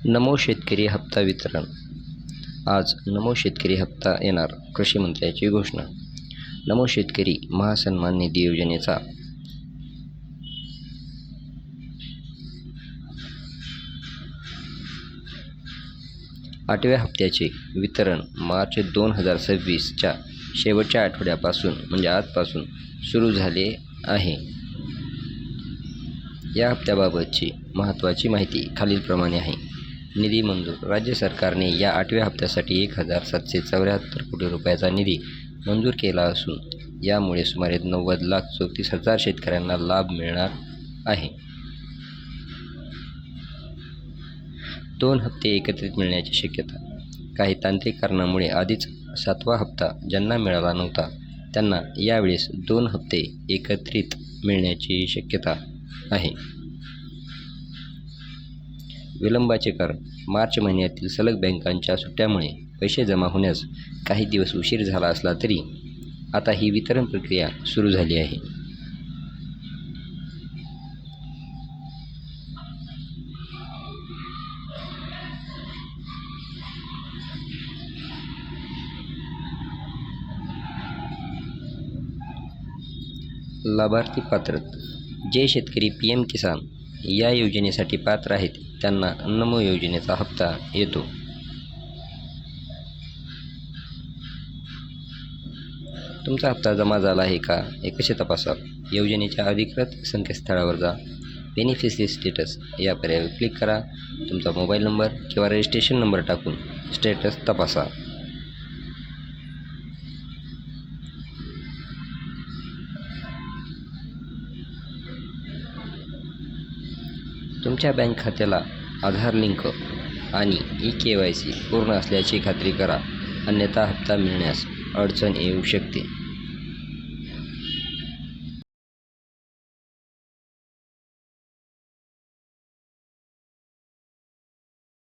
नमो शेतकरी हप्ता वितरण. आज नमो शेतकरी हप्ता येणार, कृषी मंत्र्याची घोषणा. नमो शेतकरी महासन्मान निधी योजनेचा आठव्या हप्त्याचे वितरण मार्च 2026च्या शेवटच्या आठवड्यापासून म्हणजे आजपासून सुरू झाले आहे. या हप्त्याबाबतची महत्त्वाची माहिती खालीलप्रमाणे आहे. निधी मंजूर. राज्य सरकारने या आठव्या हप्त्यासाठी 1,774 कोटी रुपयाचा निधी मंजूर केला असून यामुळे सुमारे 90,34,000 शेतकऱ्यांना लाभ मिळणार आहे. 2 हप्ते एकत्रित मिळण्याची शक्यता. काही तांत्रिक कारणामुळे आधीच 7वा हप्ता ज्यांना मिळाला नव्हता त्यांना यावेळेस 2 हप्ते एकत्रित मिळण्याची शक्यता आहे. विलंबाचे कारण. मार्च महिन्यातील सलग बँकांच्या सुट्ट्यामुळे पैसे जमा होण्यास काही दिवस उशीर झाला असला तरी आता ही वितरण प्रक्रिया सुरू झाली आहे. लाभार्थी पात्रता. जे शेतकरी PM किसान या योजनेसाठी पात्र आहेत त्यांना नमो योजनेचा हप्ता येतो. तुमचा हप्ता जमा झाला आहे का हे कसे तपासाल? योजनेच्या अधिकृत संकेतस्थळावर जा. बेनिफिशरी स्टेटस या पर्यायावर क्लिक करा. तुमचा मोबाईल नंबर किंवा रजिस्ट्रेशन नंबर टाकून स्टेटस तपासा. तुमच्या बँक खात्याला आधार लिंक आणि eKYC पूर्ण असल्याची खात्री करा, अन्यथा हप्ता मिळण्यास अडचण येऊ शकते.